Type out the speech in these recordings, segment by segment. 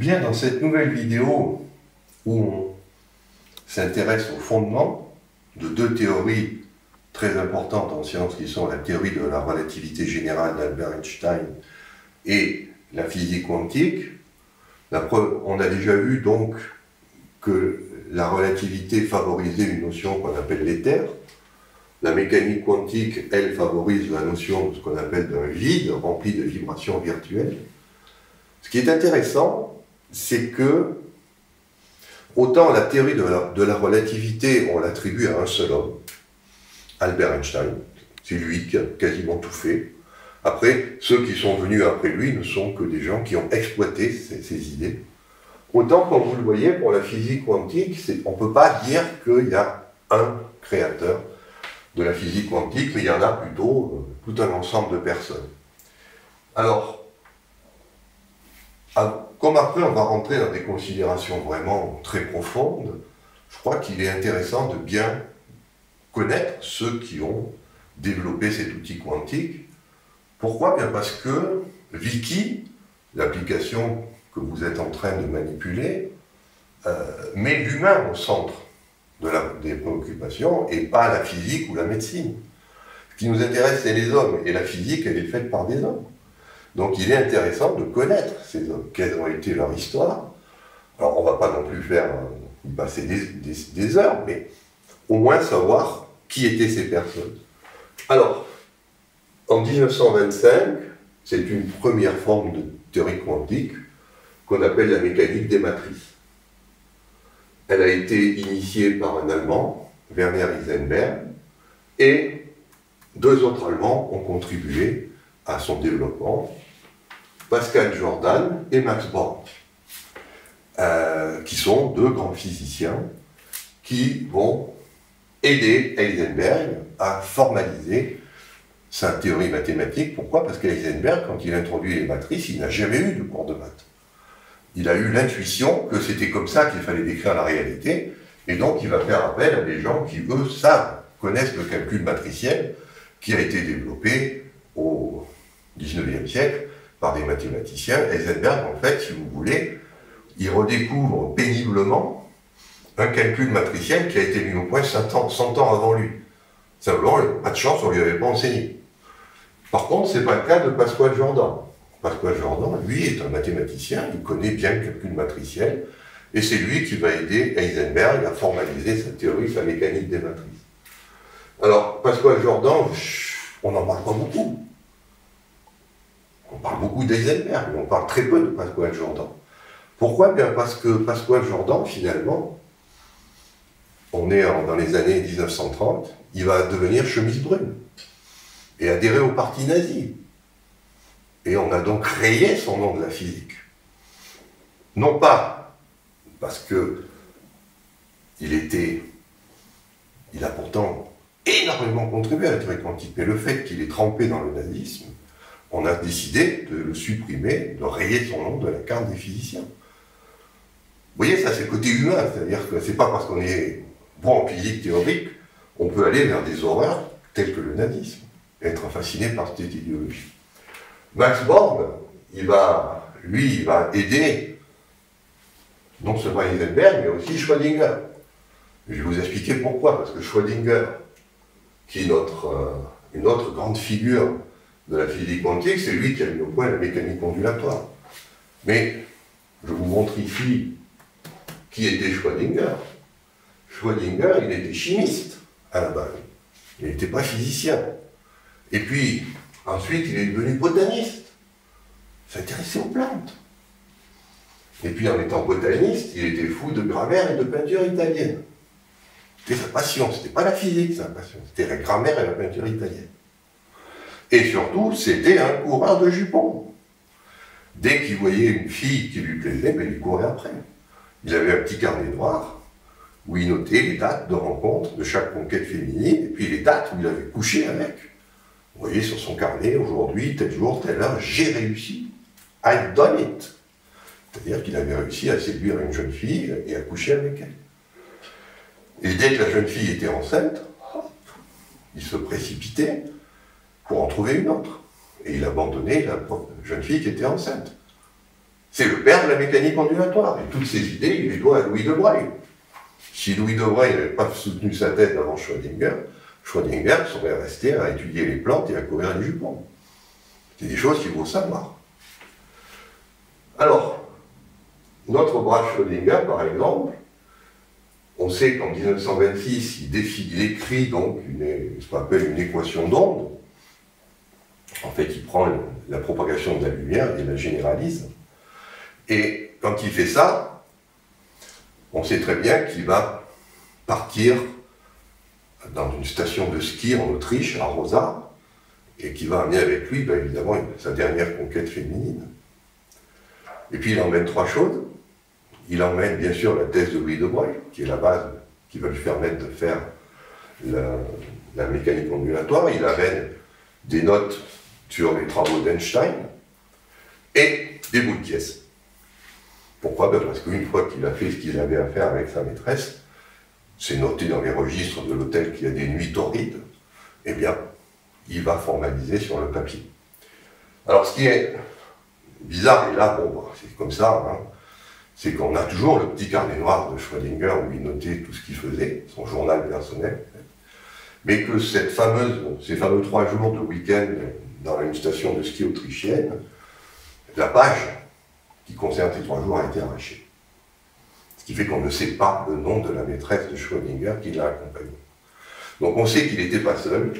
Bien, dans cette nouvelle vidéo où on s'intéresse au fondement de deux théories très importantes en sciences qui sont la théorie de la relativité générale d'Albert Einstein et la physique quantique, on a déjà vu donc que la relativité favorisait une notion qu'on appelle l'éther. La mécanique quantique, elle, favorise la notion de ce qu'on appelle d'un vide rempli de vibrations virtuelles. Ce qui est intéressant, c'est que autant la théorie de la relativité, on l'attribue à un seul homme, Albert Einstein. C'est lui qui a quasiment tout fait. Après, ceux qui sont venus après lui ne sont que des gens qui ont exploité ces idées. Autant, comme vous le voyez, pour la physique quantique, on ne peut pas dire qu'il y a un créateur de la physique quantique, mais il y en a plutôt tout un ensemble de personnes. Alors, comme après on va rentrer dans des considérations vraiment très profondes, je crois qu'il est intéressant de bien connaître ceux qui ont développé cet outil quantique. Pourquoi? Bien parce que Wiki, l'application que vous êtes en train de manipuler, met l'humain au centre des préoccupations et pas la physique ou la médecine. Ce qui nous intéresse, c'est les hommes, et la physique, elle est faite par des hommes. Donc il est intéressant de connaître ces hommes, quelles ont été leur histoire. Alors on ne va pas non plus y passer des heures, mais au moins savoir qui étaient ces personnes. Alors, en 1925, c'est une première forme de théorie quantique qu'on appelle la mécanique des matrices. Elle a été initiée par un Allemand, Werner Heisenberg, et deux autres Allemands ont contribué à son développement, Pascal Jordan et Max Born, qui sont deux grands physiciens qui vont aider Heisenberg à formaliser sa théorie mathématique. Pourquoi? Parce qu'Heisenberg, quand il introduit les matrices, il n'a jamais eu de cours de maths. Il a eu l'intuition que c'était comme ça qu'il fallait décrire la réalité, et donc il va faire appel à des gens qui, eux, connaissent le calcul matriciel, qui a été développé au XIXe siècle par des mathématiciens. Heisenberg, en fait, si vous voulez, il redécouvre péniblement un calcul matriciel qui a été mis au point 100 ans avant lui. Simplement, pas de chance, on ne lui avait pas enseigné. Par contre, ce n'est pas le cas de Pascal Jordan. Pascal Jordan, lui, est un mathématicien, il connaît bien le calcul matriciel, et c'est lui qui va aider Heisenberg à formaliser sa théorie, sa mécanique des matrices. Alors, Pascal Jordan, on n'en parle pas beaucoup. On parle beaucoup d'Heisenberg, mais on parle très peu de Pascal Jordan. Pourquoi? Bien parce que Pascal Jordan, finalement, on est dans les années 1930, il va devenir chemise brune et adhérer au parti nazi. Et on a donc rayé son nom de la physique. Non pas parce que il a pourtant énormément contribué à la théorie quantique, mais le fait qu'il est trempé dans le nazisme, on a décidé de le supprimer, de rayer son nom de la carte des physiciens. Vous voyez, ça c'est le côté humain, c'est-à-dire que c'est pas parce qu'on est bon en physique théorique, on peut aller vers des horreurs telles que le nazisme, et être fasciné par cette idéologie. Max Born, il va aider non seulement Heisenberg, mais aussi Schrödinger. Je vais vous expliquer pourquoi, parce que Schrödinger, qui est une autre grande figure de la physique quantique, c'est lui qui a mis au point la mécanique ondulatoire. Mais je vous montre ici qui était Schrödinger. Schrödinger, il était chimiste à la base. Il n'était pas physicien. Et puis, ensuite, il est devenu botaniste. Il s'intéressait aux plantes. Et puis, en étant botaniste, il était fou de grammaire et de peinture italienne. C'était sa passion, c'était pas la physique, sa passion, c'était la grammaire et la peinture italienne. Et surtout, c'était un coureur de jupons. Dès qu'il voyait une fille qui lui plaisait, ben, il courait après. Il avait un petit carnet noir où il notait les dates de rencontre de chaque conquête féminine, et puis les dates où il avait couché avec. Vous voyez sur son carnet, aujourd'hui, tel jour, telle heure, j'ai réussi. I've done it. C'est-à-dire qu'il avait réussi à séduire une jeune fille et à coucher avec elle. Et dès que la jeune fille était enceinte, il se précipitait pour en trouver une autre. Et il abandonnait la jeune fille qui était enceinte. C'est le père de la mécanique ondulatoire. Et toutes ces idées, il les doit à Louis de Broglie. Si Louis de Broglie n'avait pas soutenu sa thèse avant Schrödinger, Schrödinger serait resté à étudier les plantes et à courir les jupons. C'est des choses qu'il faut savoir. Alors, notre bras Schrödinger, par exemple, on sait qu'en 1926, il écrit donc ce qu'on appelle une équation d'onde. En fait, il prend la propagation de la lumière et la généralise. Et quand il fait ça, on sait très bien qu'il va partir dans une station de ski en Autriche, à Rosa, et qu'il va amener avec lui, ben, évidemment, sa dernière conquête féminine. Et puis il emmène trois choses. Il emmène bien sûr la thèse de Louis de Broglie, qui est la base qui va lui permettre de faire la mécanique ondulatoire. Il amène des notes sur les travaux d'Einstein et des bouts de pièces. Pourquoi? Ben parce qu'une fois qu'il a fait ce qu'il avait à faire avec sa maîtresse, c'est noté dans les registres de l'hôtel qu'il y a des nuits torrides, eh bien, il va formaliser sur le papier. Alors, ce qui est bizarre, et là, bon, c'est comme ça, hein, c'est qu'on a toujours le petit carnet noir de Schrödinger où il notait tout ce qu'il faisait, son journal personnel, mais que ces fameux 3 jours de week-end dans une station de ski autrichienne, la page qui concerne ces 3 jours a été arrachée. Ce qui fait qu'on ne sait pas le nom de la maîtresse de Schrödinger qui l'a accompagné. Donc on sait qu'il n'était pas seul,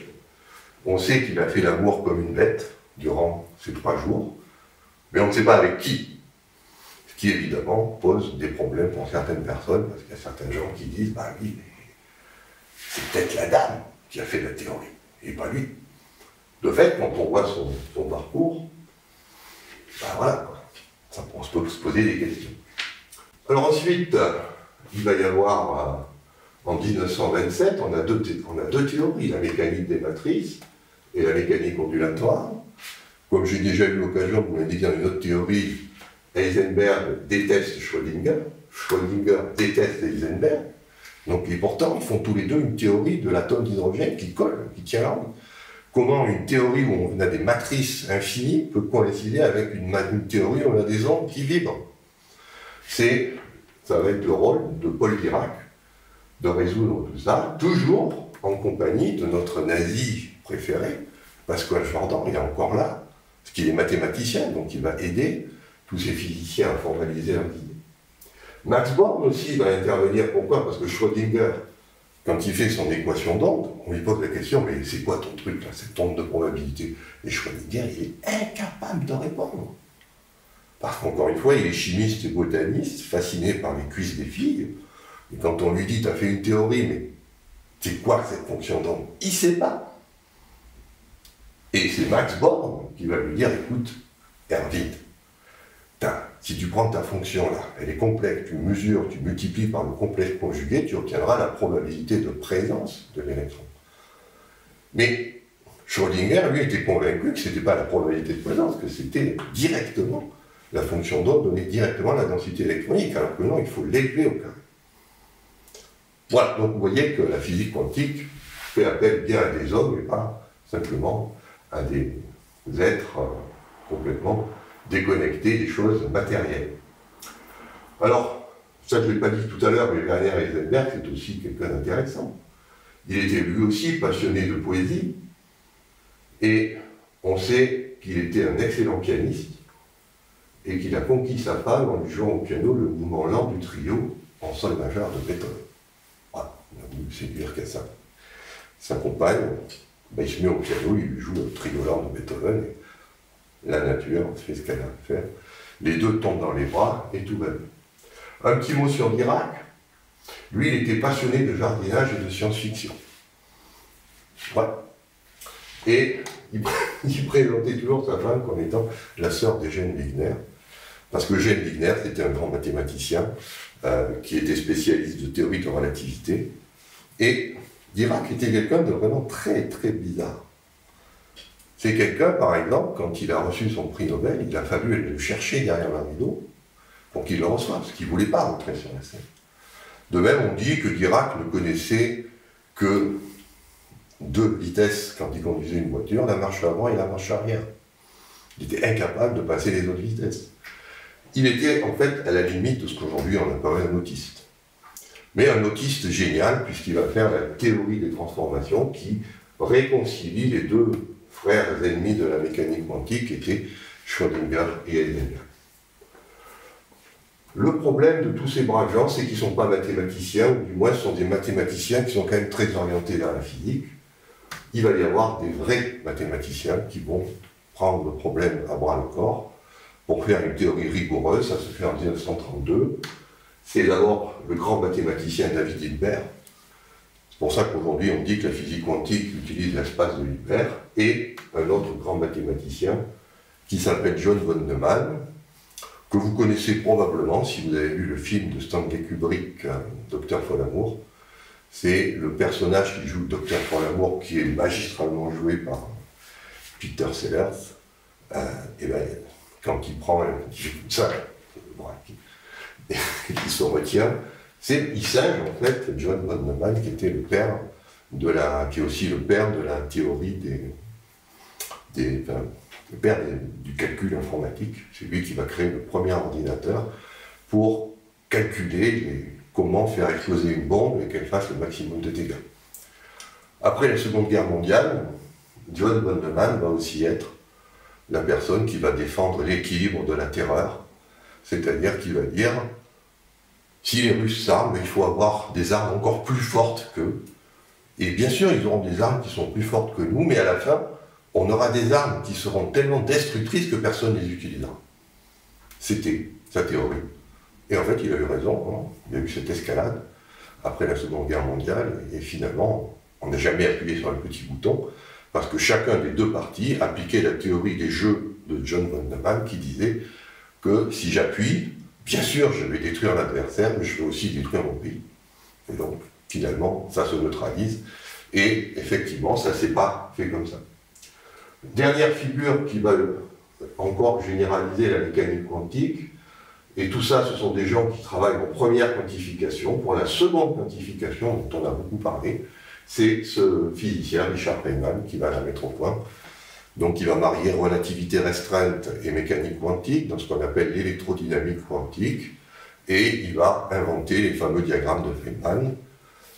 on sait qu'il a fait l'amour comme une bête durant ces 3 jours, mais on ne sait pas avec qui. Ce qui évidemment pose des problèmes pour certaines personnes, parce qu'il y a certains gens qui disent, bah oui, mais c'est peut-être la dame qui a fait la théorie, et pas lui. De fait, quand on voit son parcours, ben voilà, on peut se poser des questions. Alors ensuite, il va y avoir, en 1927, on a deux théories, la mécanique des matrices et la mécanique ondulatoire. Comme j'ai déjà eu l'occasion de vous l'indiquer dans une autre théorie, Heisenberg déteste Schrödinger, Schrödinger déteste Heisenberg. Donc, et pourtant, ils font tous les deux une théorie de l'atome d'hydrogène qui colle, qui tient la route. Comment une théorie où on a des matrices infinies peut coïncider avec une théorie où on a des ondes qui vibrent? Ça va être le rôle de Paul Dirac de résoudre tout ça, toujours en compagnie de notre nazi préféré, Pascual Jordan, il est encore là, parce qu'il est mathématicien, donc il va aider tous ces physiciens à formaliser leurs idées. Max Born aussi va intervenir, pourquoi? Parce que Schrödinger, quand il fait son équation d'onde, on lui pose la question, mais c'est quoi ton truc là, cette onde de probabilité? Et Schrödinger, il est incapable de répondre. Parce qu'encore une fois, il est chimiste et botaniste, fasciné par les cuisses des filles, et quand on lui dit, tu as fait une théorie, mais c'est quoi cette fonction d'onde? Il ne sait pas. Et c'est Max Born qui va lui dire, écoute, Erwin, si tu prends ta fonction là, elle est complexe, tu mesures, tu multiplies par le complexe conjugué, tu obtiendras la probabilité de présence de l'électron. Mais Schrödinger, lui, était convaincu que ce n'était pas la probabilité de présence, que c'était directement la fonction d'onde donnait directement la densité électronique, alors que non, il faut l'élever au carré. Voilà, donc vous voyez que la physique quantique fait appel bien à des hommes et pas simplement à des êtres complètement déconnectés des choses matérielles. Alors, ça je ne l'ai pas dit tout à l'heure, mais Werner Heisenberg, c'est aussi quelqu'un d'intéressant. Il était lui aussi passionné de poésie, et on sait qu'il était un excellent pianiste, et qu'il a conquis sa femme en lui jouant au piano le mouvement lent du trio en sol majeur de Beethoven. Voilà, on a voulu séduire qu'à ça. Sa compagne, il se met au piano, il lui joue le trio lent de Beethoven, et la nature fait ce qu'elle a à faire. Les deux tombent dans les bras et tout va bien. Un petit mot sur Dirac. Lui, il était passionné de jardinage et de science-fiction. Voilà. Et il présentait toujours sa femme comme étant la sœur d'Eugène Wigner. Parce que Eugène Wigner, c'était un grand mathématicien qui était spécialiste de théorie de relativité. Et Dirac était quelqu'un de vraiment très, très bizarre. C'est quelqu'un, par exemple, quand il a reçu son prix Nobel, il a fallu aller le chercher derrière un rideau pour qu'il le reçoive, parce qu'il ne voulait pas rentrer sur la scène. De même, on dit que Dirac ne connaissait que 2 vitesses quand il conduisait une voiture, la marche avant et la marche arrière. Il était incapable de passer les autres vitesses. il était en fait à la limite de ce qu'aujourd'hui on appelle un autiste. Mais un autiste génial, puisqu'il va faire la théorie des transformations qui réconcilie les deux frères ennemis de la mécanique quantique, qui étaient Schrödinger et Heisenberg. Le problème de tous ces braves gens, c'est qu'ils ne sont pas mathématiciens, ou du moins ce sont des mathématiciens qui sont quand même très orientés vers la physique. Il va y avoir des vrais mathématiciens qui vont prendre le problème à bras le corps pour faire une théorie rigoureuse. Ça se fait en 1932. C'est d'abord le grand mathématicien David Hilbert. C'est pour ça qu'aujourd'hui on dit que la physique quantique utilise l'espace de Hilbert, et un autre grand mathématicien qui s'appelle John von Neumann, que vous connaissez probablement si vous avez vu le film de Stanley Kubrick, Dr Folamour. C'est le personnage qui joue Dr Folamour, qui est magistralement joué par Peter Sellers. Et ben, quand il prend, il fait comme ça, et qui se retient, il singe en fait John von Neumann, qui était le père qui est aussi le père de la théorie le père du calcul informatique. C'est lui qui va créer le premier ordinateur pour calculer comment faire exploser une bombe et qu'elle fasse le maximum de dégâts. Après la Seconde Guerre mondiale, John von Neumann va aussi être la personne qui va défendre l'équilibre de la terreur, c'est-à-dire qu'il va dire, si les Russes s'arment, il faut avoir des armes encore plus fortes qu'eux. Et bien sûr, ils auront des armes qui sont plus fortes que nous, mais à la fin, on aura des armes qui seront tellement destructrices que personne ne les utilisera. C'était sa théorie. Et en fait, il a eu raison, hein. Il y a eu cette escalade après la Seconde Guerre mondiale, et finalement, on n'a jamais appuyé sur le petit bouton, parce que chacun des deux partis appliquait la théorie des jeux de John von Neumann, qui disait que si j'appuie, bien sûr, je vais détruire l'adversaire, mais je vais aussi détruire mon pays. Et donc, finalement, ça se neutralise, et effectivement, ça ne s'est pas fait comme ça. Dernière figure qui va encore généraliser la mécanique quantique, et tout ça, ce sont des gens qui travaillent en première quantification. Pour la seconde quantification, dont on a beaucoup parlé, c'est ce physicien, Richard Feynman, qui va la mettre au point. Donc il va marier relativité restreinte et mécanique quantique, dans ce qu'on appelle l'électrodynamique quantique, et il va inventer les fameux diagrammes de Feynman.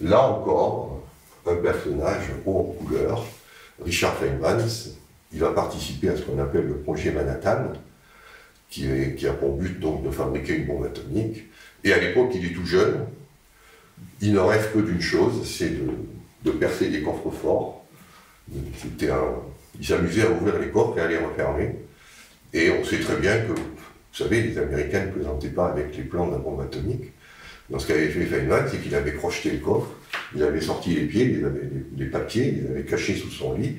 Là encore, un personnage haut en couleur, Richard Feynman. Il va participer à ce qu'on appelle le projet Manhattan, qui a pour but donc de fabriquer une bombe atomique. Et à l'époque, il est tout jeune, il ne rêve que d'une chose, c'est de percer des coffres forts. Il s'amusait à ouvrir les coffres et à les refermer. Et on sait très bien que, vous savez, les Américains ne plaisantaient pas avec les plans de la bombe atomique. Donc ce qu'avait fait Feynman, c'est qu'il avait crocheté le coffre, il avait sorti les pieds, les papiers, il les avait cachés sous son lit,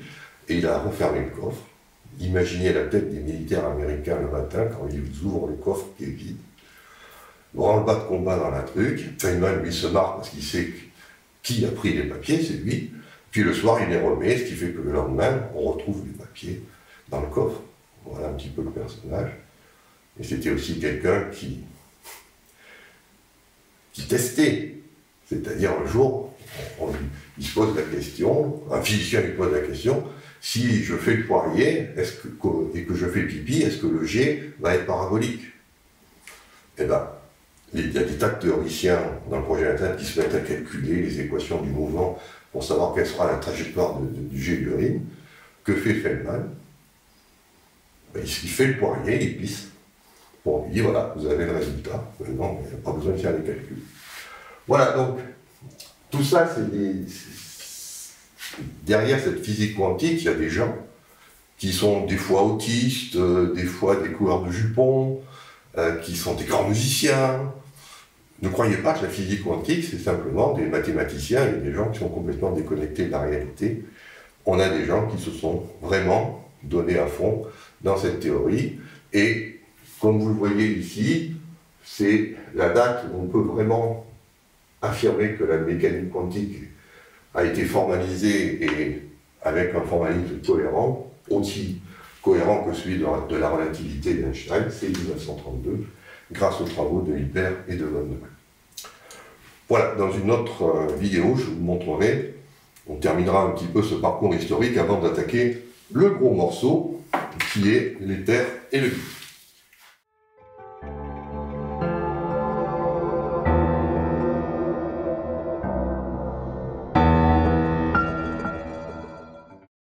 et il a refermé le coffre. Imaginez la tête des militaires américains le matin quand ils ouvrent le coffre qui est vide. Branle-bas de combat dans la truc. Feynman, lui, se marre parce qu'il sait qui a pris les papiers, c'est lui. Puis le soir, il les remet, ce qui fait que le lendemain, on retrouve les papiers dans le coffre. Voilà un petit peu le personnage. Et c'était aussi quelqu'un qui testait. C'est-à-dire un jour, il se pose la question, un physicien lui pose la question, si je fais le poirier et que je fais pipi, est-ce que le jet va être parabolique? Eh bien, il y a des tas de théoriciens dans le projet Manhattan qui se mettent à calculer les équations du mouvement pour savoir quelle sera la trajectoire du jet d'urine. Que fait Feynman? Ben, il fait le poirier, il pisse. Bon, il dit voilà, vous avez le résultat. Non, il n'y a pas besoin de faire les calculs. Voilà, donc, tout ça, c'est derrière cette physique quantique, il y a des gens qui sont des fois autistes, des fois des coureurs de jupons, qui sont des grands musiciens. Ne croyez pas que la physique quantique, c'est simplement des mathématiciens et des gens qui sont complètement déconnectés de la réalité. On a des gens qui se sont vraiment donnés à fond dans cette théorie. Et comme vous le voyez ici, c'est la date où on peut vraiment affirmer que la mécanique quantique a été formalisée et avec un formalisme cohérent, aussi cohérent que celui de la relativité d'Einstein, c'est 1932, grâce aux travaux de Hilbert et de von Neumann. Voilà, dans une autre vidéo, je vous montrerai, on terminera un petit peu ce parcours historique avant d'attaquer le gros morceau qui est l'éther et le vide.